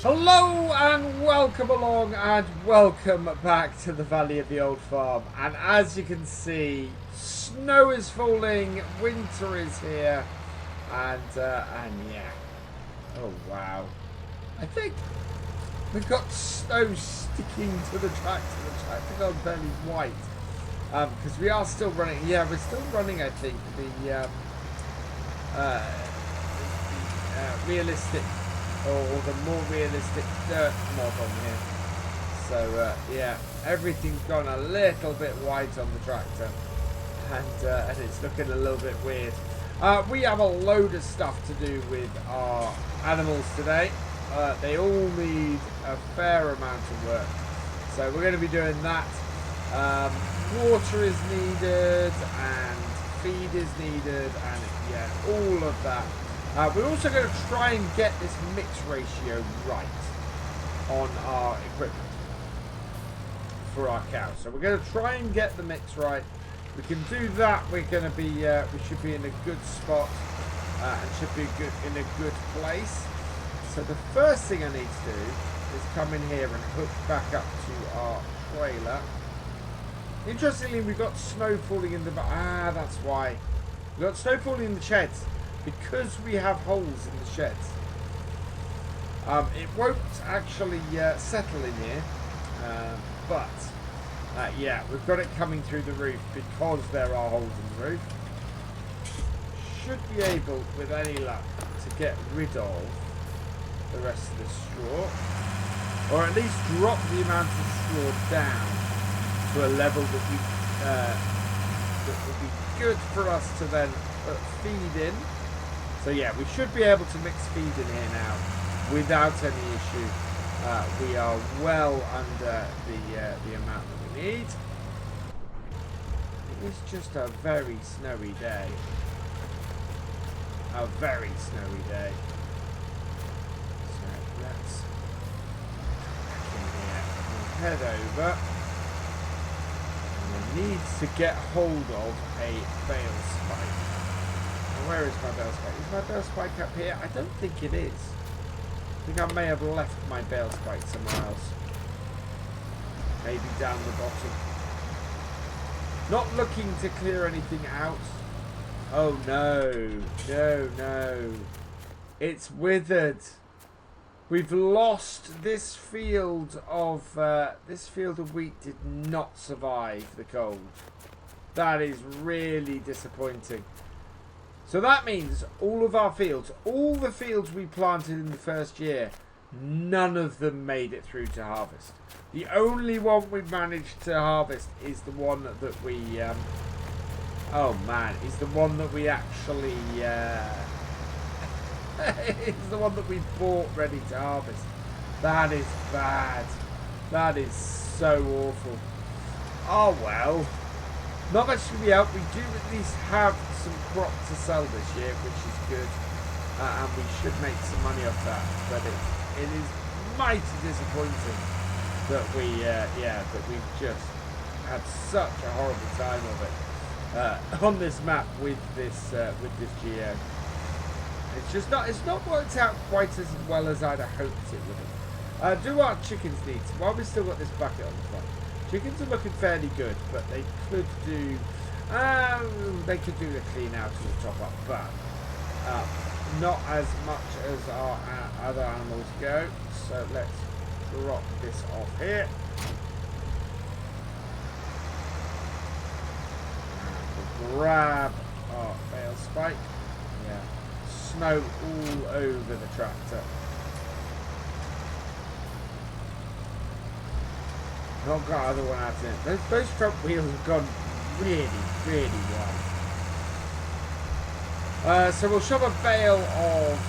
Hello and welcome along and welcome back to the Valley of the Old Farm. And as you can see, snow is falling, winter is here, and yeah. Oh wow. I think we've got snow sticking to the tractor. The tractor gone fairly white. Because we are still running, yeah, we're still running, I think, the realistic or the more realistic dirt mod on here. So yeah, everything's gone a little bit white on the tractor, and it's looking a little bit weird. We have a load of stuff to do with our animals today. They all need a fair amount of work, so we're going to be doing that. Water is needed and feed is needed, and yeah, all of that. We're also going to try and get this mix ratio right on our equipment for our cows. So we're going to try and get the mix right. We can do that. We're going to be, we should be in a good spot and should be in a good place. So the first thing I need to do is come in here and hook back up to our trailer. Interestingly, we've got snow falling in the that's why. We've got snow falling in the sheds. Because we have holes in the sheds, it won't actually settle in here, but yeah, we've got it coming through the roof because there are holes in the roof. Should be able, with any luck, to get rid of the rest of the straw, or at least drop the amount of straw down to a level that would be good for us to then feed in. So yeah, we should be able to mix feed in here now without any issue. We are well under the amount that we need. It is just a very snowy day. A very snowy day. So let's get in here. We'll head over. And I need to get hold of a bale spike. Where is my bale spike? Is my bale spike up here? I don't think it is. I think I may have left my bale spike somewhere else. Maybe down the bottom. Not looking to clear anything out. Oh no. No. It's withered. We've lost this field of wheat did not survive the cold. That is really disappointing. So that means all of our fields, all the fields we planted in the first year, none of them made it through to harvest. The only one we managed to harvest is the one that we, oh man, is the one that we actually, it's the one that we bought ready to harvest. That is bad. That is so awful. Oh well. Not much to be out. We do at least have some crop to sell this year, which is good, and we should make some money off that. But it is mighty disappointing that we've just had such a horrible time of it on this map with this geo. It's not worked out quite as well as I'd have hoped it would have. Do our chickens need to, while we've still got this bucket on the front? Chickens are looking fairly good, but they could do a clean out to the top up, but not as much as our other animals go. So let's drop this off here. And we'll grab our bale spike. Yeah, snow all over the tractor. Not got other one out in it. Those front wheels have gone really wide. So we'll shove a bale of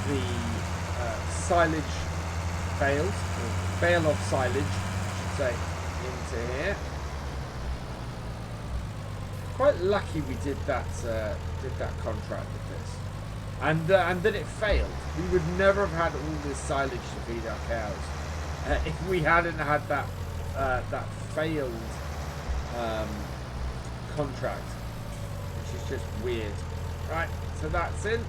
the silage bales, or bale of silage, I should say, into here. Quite lucky we did that contract with this, and that it failed. We would never have had all this silage to feed our cows. If we hadn't had that failed contract, which is just weird. Right, so that's in.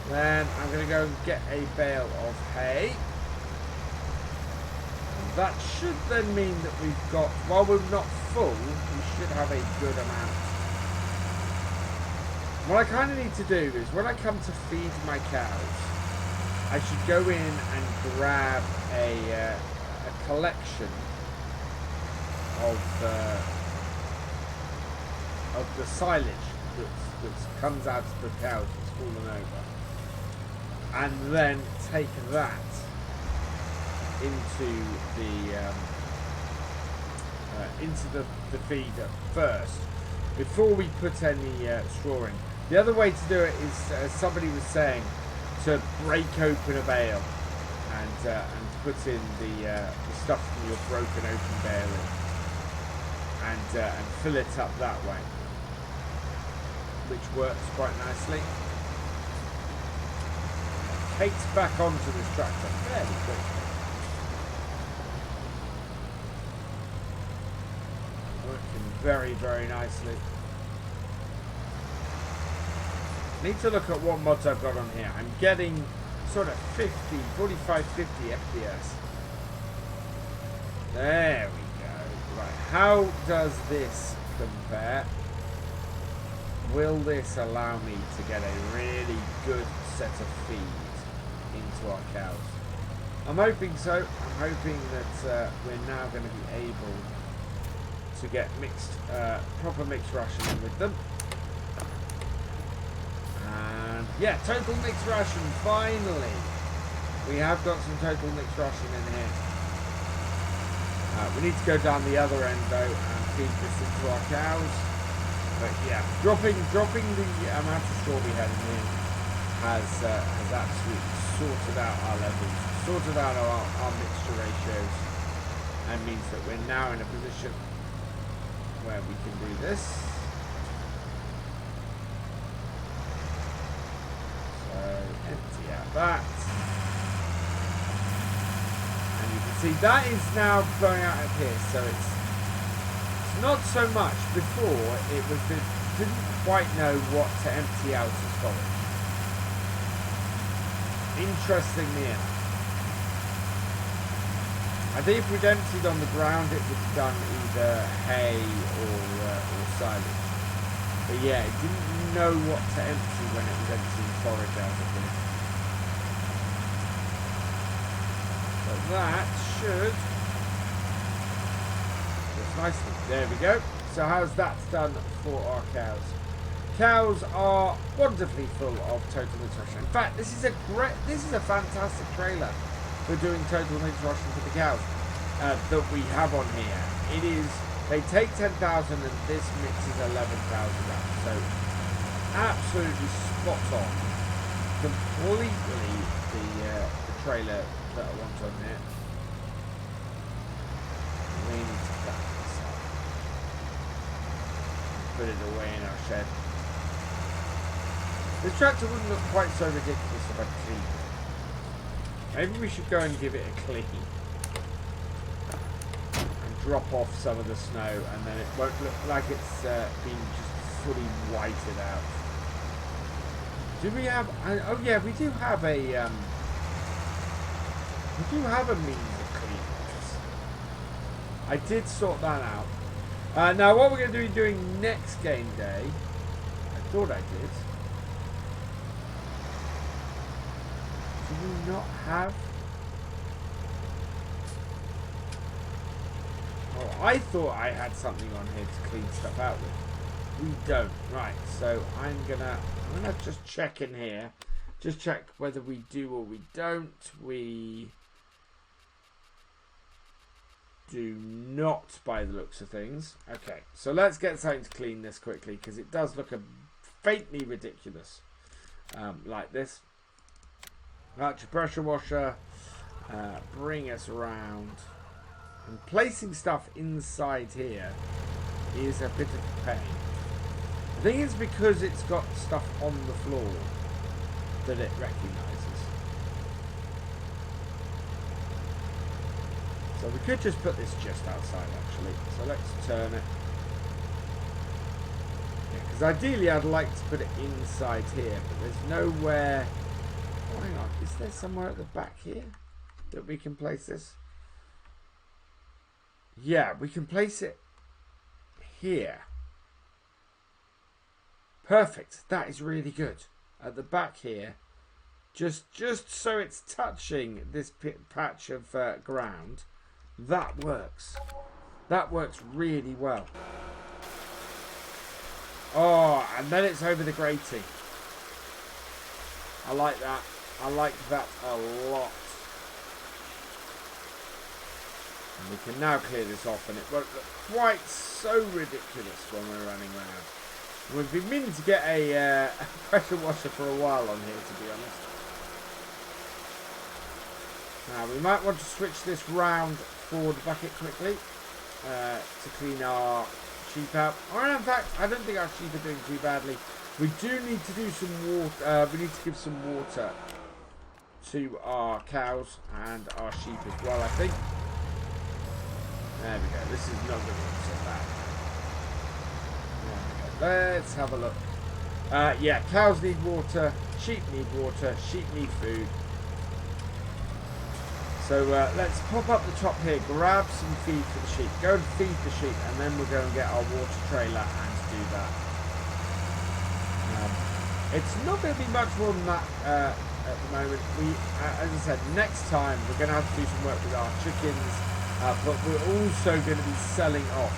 Then I'm going to go and get a bale of hay. And that should then mean that we've got, while we're not full, we should have a good amount. What I kind of need to do is when I come to feed my cows, I should go in and grab a collection of the silage that comes out of the cows that's fallen over, and then take that into the feeder first before we put any straw in. The other way to do it is, as somebody was saying, to break open a bale and put in the stuff from your broken open bale in, and fill it up that way, which works quite nicely. Kate's back onto this tractor fairly quickly. Working very, very nicely. Need to look at what mods I've got on here. I'm getting sort of 45, 50 FPS. There we go. Right, how does this compare? Will this allow me to get a really good set of feed into our cows? I'm hoping so. I'm hoping that we're now going to be able to get mixed, proper mixed rationing with them. And yeah, total mixed ration, finally. We have got some total mixed ration in here. We need to go down the other end though and feed this into our cows. But yeah, dropping the amount of straw we had in here has absolutely sorted out our levels, sorted out our mixture ratios, and means that we're now in a position where we can do this. Empty out that, and you can see that is now going out of here. So it's not so much. Before it was didn't quite know what to empty out as storage. Interestingly enough, I think if we'd emptied on the ground, it would have done either hay or silage. But yeah, it didn't know what to empty when it was emptying forage out of here. So that should just nicely. There we go. So how's that done for our cows? Cows are wonderfully full of total nutrition. In fact, this is a fantastic trailer for doing total nutrition for the cows that we have on here. It is. They take 10,000 and this mixes 11,000 up. So absolutely spot on. Completely the trailer that I want on here. We need to cut this up. Put it away in our shed. This tractor wouldn't look quite so ridiculous if I cleaned it. Maybe we should go and give it a clean. Drop off some of the snow, and then it won't look like it's been just fully whited out. Do we have? Oh yeah, we do have a means of cleaning this. I did sort that out. Now what we're going to be doing next game day, I thought I did. Do we not have? Oh, I thought I had something on here to clean stuff out with. We don't. Right, so I'm gonna just check in here. Just check whether we do or we don't. We do not, by the looks of things. Okay, so let's get something to clean this quickly, because it does look faintly ridiculous. Like this. That's your pressure washer. Bring us around. And placing stuff inside here is a bit of a pain. I think it's because it's got stuff on the floor that it recognises. So we could just put this just outside actually. So let's turn it. Because ideally I'd like to put it inside here, but there's nowhere Oh, hang on. Is there somewhere at the back here that we can place this? Yeah, we can place it here. Perfect. That is really good. At the back here, just so it's touching this patch of ground. That works. That works really well. Oh, and then it's over the grating. I like that. I like that a lot. And we can now clear this off, and it won't look quite so ridiculous when we're running around. We've been meaning to get a pressure washer for a while on here, to be honest. Now, we might want to switch this round for the bucket quickly to clean our sheep out. Or in fact, I don't think our sheep are doing too badly. We do need to do some water. We need to give some water to our cows and our sheep as well, I think. There we go. This is not going to look so bad. There we go. Let's have a look. Yeah, cows need water. Sheep need water. Sheep need food. So let's pop up the top here, grab some feed for the sheep, go and feed the sheep, and then we'll go and get our water trailer and do that. It's not going to be much more than that at the moment. As I said, next time we're going to have to do some work with our chickens, but we're also going to be selling off.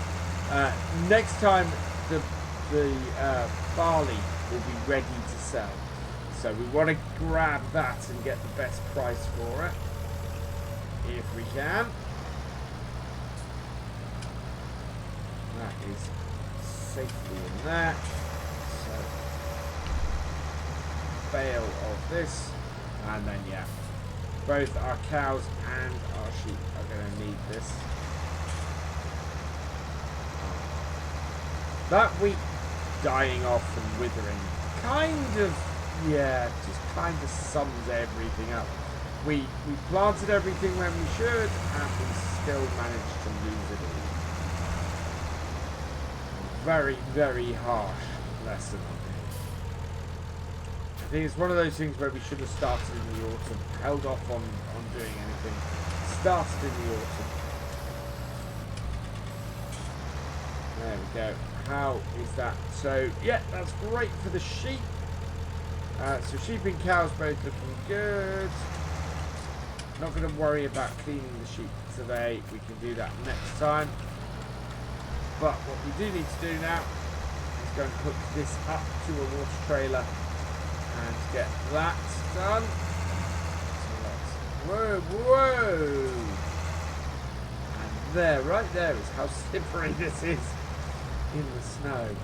Next time the barley will be ready to sell. So we want to grab that and get the best price for it. If we can. That is safely in there. So, bale of this. And then, yeah, both our cows and our sheep are going to need this. That wheat dying off and withering kind of, yeah, just kind of sums everything up. We planted everything when we should, and we still managed to lose it all. Very, very harsh lesson on this. I think it's one of those things where we should have started in the autumn, held off on doing anything, started in the autumn. There we go. How is that? So, yeah, that's great for the sheep. So sheep and cows both looking good. Not going to worry about cleaning the sheep today. We can do that next time. But what we do need to do now is go and hook this up to a water trailer and get that done. So let's, whoa! And there, right there is how slippery this is in the snow.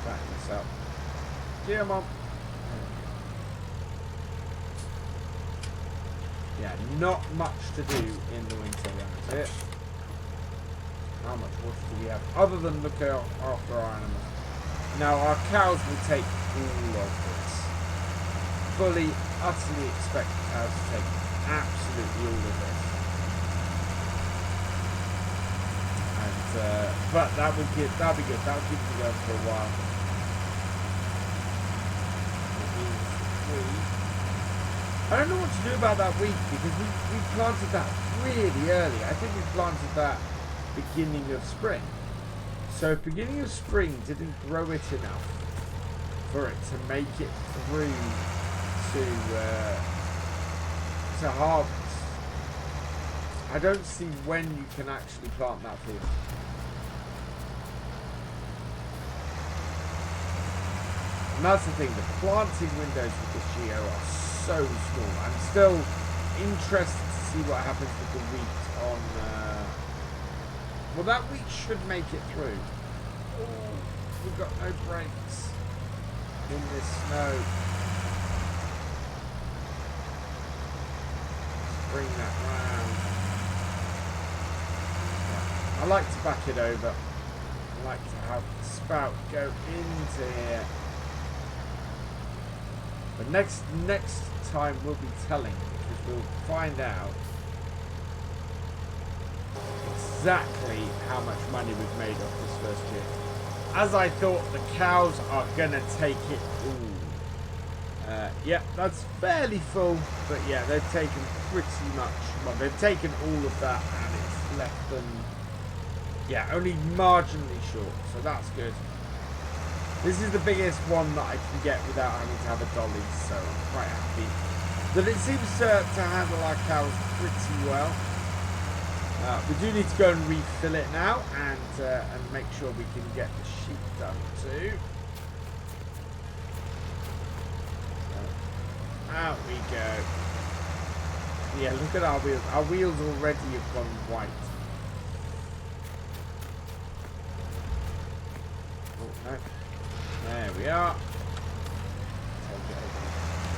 Back this up. Cheer, Mom. Yeah, not much to do in the winter around here. How much water do we have? Other than look after our animals. Now, our cows will take all of this. Fully, utterly expect the cows to take absolutely all of this. And, but that'll be good. That'll keep you going for a while. I don't know what to do about that wheat because we planted that really early. I think we planted that beginning of spring. So if beginning of spring didn't grow it enough for it to make it through to harvest, I don't see when you can actually plant that field. And that's the thing, the planting windows with this Geo are so small. I'm still interested to see what happens with the wheat on... well, that wheat should make it through. Oh, we've got no brakes in this snow. Let's bring that round. Yeah. I like to back it over. I like to have the spout go into here. But next time we'll be telling, because we'll find out exactly how much money we've made off this first year. As I thought, the cows are gonna take it all. Yeah, that's fairly full, but yeah, they've taken pretty much, well, they've taken all of that and it's left them, yeah, only marginally short, so that's good. This is the biggest one that I can get without having to have a dolly, so I'm quite happy. But it seems to handle our cows pretty well. We do need to go and refill it now and make sure we can get the sheep done too. Out we go. Yeah, look at our wheels. Our wheels already have gone white. Oh, no. There we are. Take it over.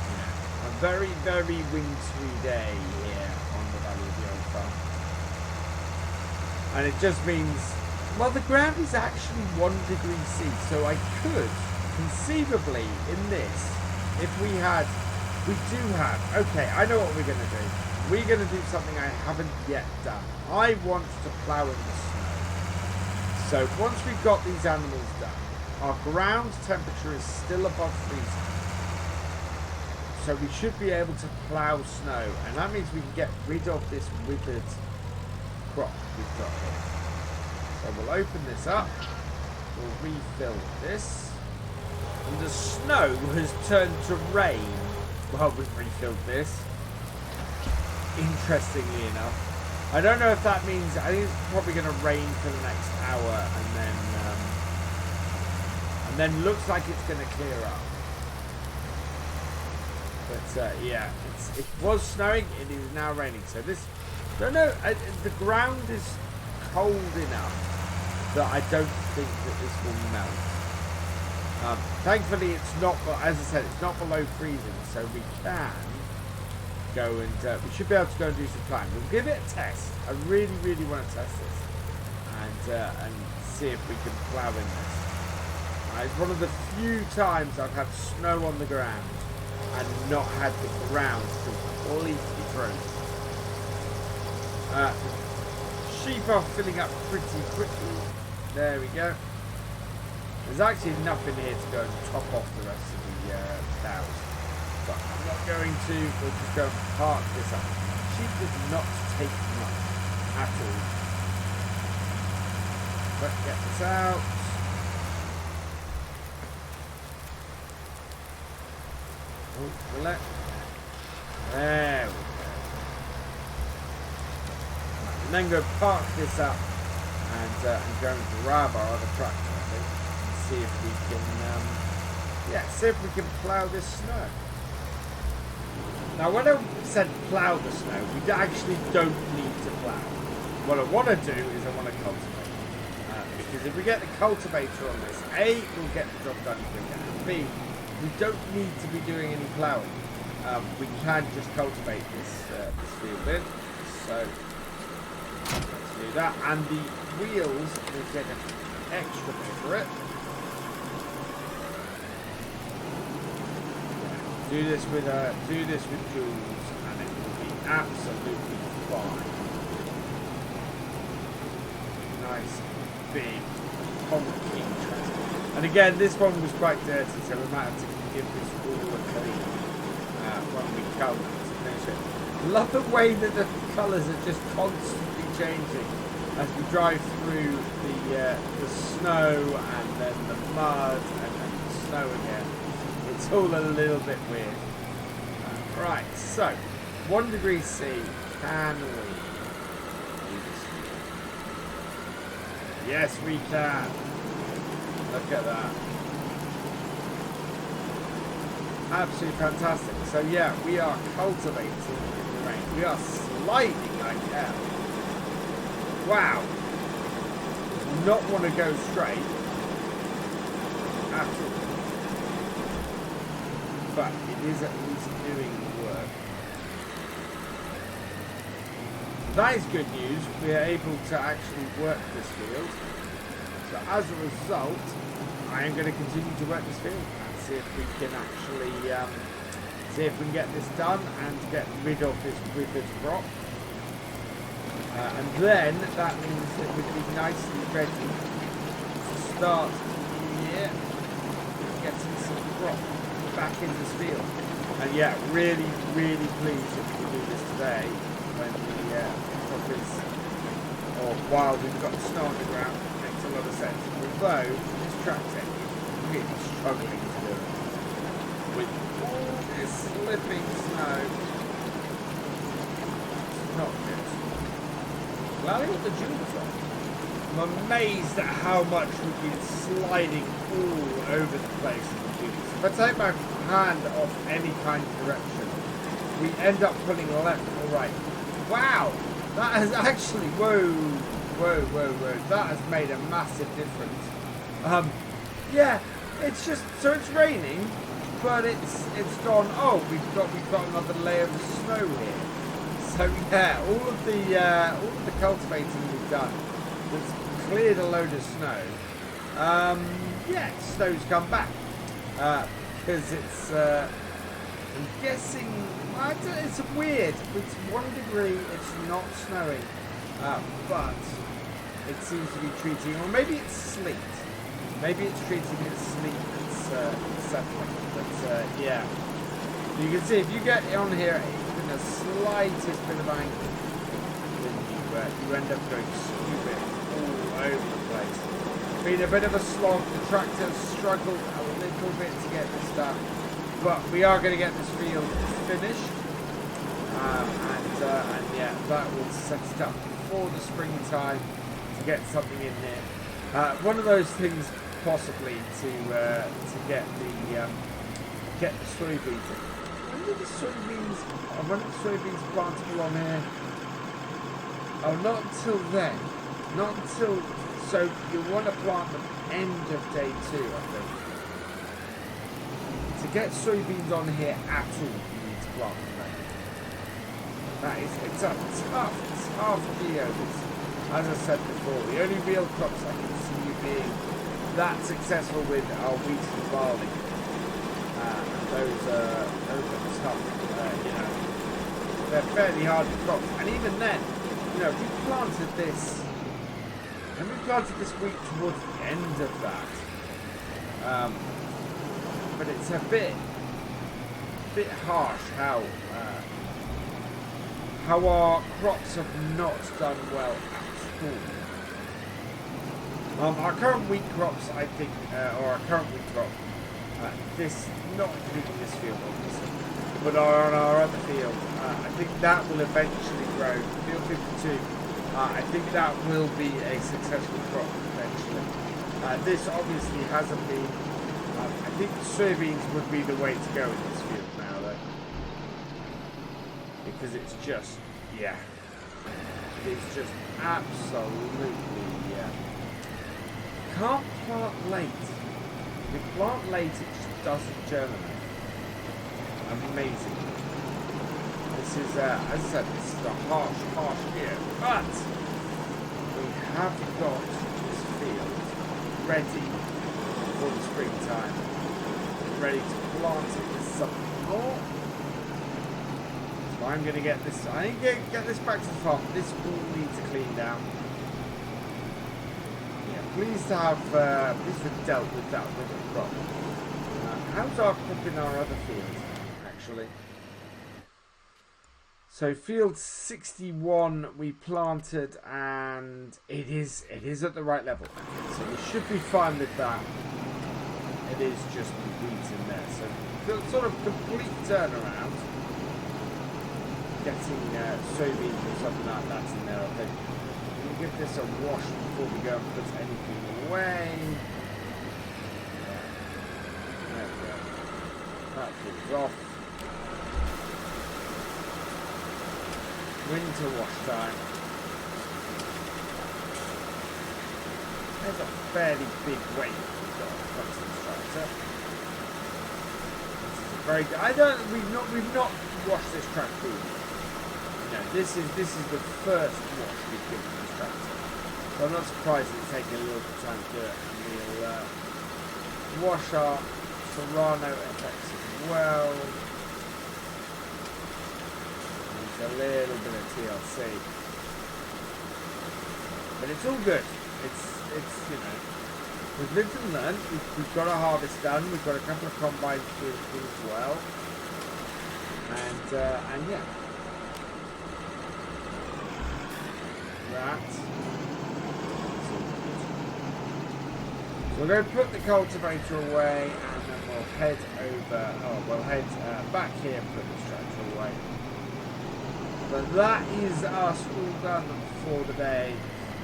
Yeah. A very, very wintry day here on the Valley of the Old Farm. And it just means, well, the ground is actually 1 degree C, so I could conceivably in this, if we had, we do have, okay, I know what we're going to do. We're going to do something I haven't yet done. I want to plough in the snow. So once we've got these animals done, our ground temperature is still above freezing. So we should be able to plough snow, and that means we can get rid of this withered crop we've got here. So we'll open this up, we'll refill this, and the snow has turned to rain while we've refilled this, interestingly enough. I don't know if that means, I think it's probably going to rain for the next hour, and then looks like it's going to clear up. But yeah, it was snowing, it is now raining, so this, no, the ground is cold enough that I don't think that this will melt. Thankfully, it's not, as I said, it's not below freezing, so we can go and we should be able to go and do some plowing. We'll give it a test. I really, really want to test this and see if we can plough in this. It's one of the few times I've had snow on the ground and not had the ground completely frozen. Sheep are filling up pretty quickly. There we go. There's actually enough in here to go and top off the rest of the cows. But I'm not going to. We'll just go and park this up. Sheep does not take much at all. Let's get this out. Oh, will it? There we go. And then go park this up and go and grab our other tractor, I think, and see if we can, see if we can plough this snow. Now, when I said plough the snow, we actually don't need to plough. What I want to do is I want to cultivate. Because if we get the cultivator on this, A, we'll get the job done quicker, and B, we don't need to be doing any ploughing. We can just cultivate this field in. So let's do that, and the wheels will get an extra bit for it. Do this with tools, and it will be absolutely fine. Nice big honking tractor. And again, this one was quite dirty, so we might have to give this all a clean when we come to finish it. I love the way that the colours are just constantly changing as we drive through the snow and then the mud and then the snow again. It's all a little bit weird. Right, so 1 degree C, can we do this? Yes, we can. Look at that. Absolutely fantastic. So yeah, we are cultivating in the rain. We are sliding like hell. Wow. Does not want to go straight at all. But it is at least doing work. That is good news. We are able to actually work this field. So as a result, I am going to continue to work this field and see if we can actually get this done and get rid of this withered crop. And then that means that we'll be nicely ready to start the new year getting some crop back into this field. And yeah, really, really pleased that we can do this today when the crop is, or while we've got snow on the ground. It makes a lot of sense. Although this tractor is really struggling to do it with all this slipping snow. It's not good. Well, I got the jewels on. I'm amazed at how much we've been sliding all over the place in the jewels. If I take my hand off any kind of direction, we end up pulling left or right. Wow, that has actually, whoa, that has made a massive difference. Yeah, it's just, so it's raining, but it's gone. Oh, we've got another layer of snow here. So yeah, all of the cultivating we've done, it's cleared a load of snow. Yeah, snow's come back. Because it's, I'm guessing, it's weird. It's 1 degree, it's not snowing, but it seems to be treating, or maybe it's sleet. Maybe it's treating it as sleet that's settling. But yeah, you can see if you get on here even the slightest bit of angle, then you end up going stupid all over the place. Been a bit of a slog. The tractor's struggled a little bit to get this done, but we are going to get this field finished, and yeah, that will set it up for the springtime to get something in there. One of those things possibly to get the soybeans in. When did the soybeans plantable on here? Oh, not until then. Not until. So you want to plant them end of day 2, I think. To get soybeans on here at all, you need to plant them then. It's a tough deal. As I said before, the only real crops I can see you being that successful with are wheat and barley. And those are tough. You know, they're fairly hard to crop. And even then, you know, we planted this. And we planted this wheat towards the end of that, but it's a bit harsh how our crops have not done well at all. Our current wheat crops, I think, or our current wheat crop, this not including this field obviously, but on our other field, I think that will eventually grow. Field 52. I think that will be a successful crop eventually. This obviously hasn't been. I think soybeans would be the way to go in this field now, though, because it's just, yeah, it's just absolutely, can't plant late. If you plant late, it just doesn't germinate. Amazing. This is, as I said, this is a harsh year, but we have got this field ready for the springtime, ready to plant it with something more. So I'm going to get this, I need to get this back to the farm. This all needs to clean down. Yeah, pleased to have dealt with that with the crop. How's our crop in our other field, actually? So field 61 we planted, and it is at the right level. So we should be fine with that. It is just the weeds in there. So sort of complete turnaround. Getting soybeans or something like that in there, I think. We'll give this a wash before we go and put anything away. There we go. That falls off. Winter wash time. There's a fairly big weight we've got in front of this tractor. This is a very good. We've not washed this tractor. You know, this is the first wash we've given this tractor. So I'm not surprised it's taking a little bit of time to do it. And we'll wash our Serrano FX as well. A little bit of TLC, but it's all good. It's you know, we've lived and learned. We've got a harvest done. We've got a couple of combines to do as well. And yeah. That. So we're going to put the cultivator away, and then we'll head over. Oh, we'll head back here and put this tractor away. But that is us all done for the day.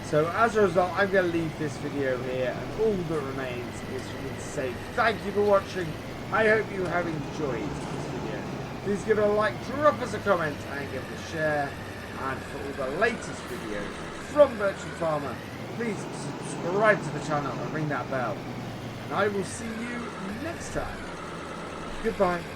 So as a result, I'm going to leave this video here, and all that remains is for me to say thank you for watching. I hope you have enjoyed this video. Please give it a like, drop us a comment, and give it a share. And for all the latest videos from Virtual Farmer, please subscribe to the channel and ring that bell. And I will see you next time. Goodbye.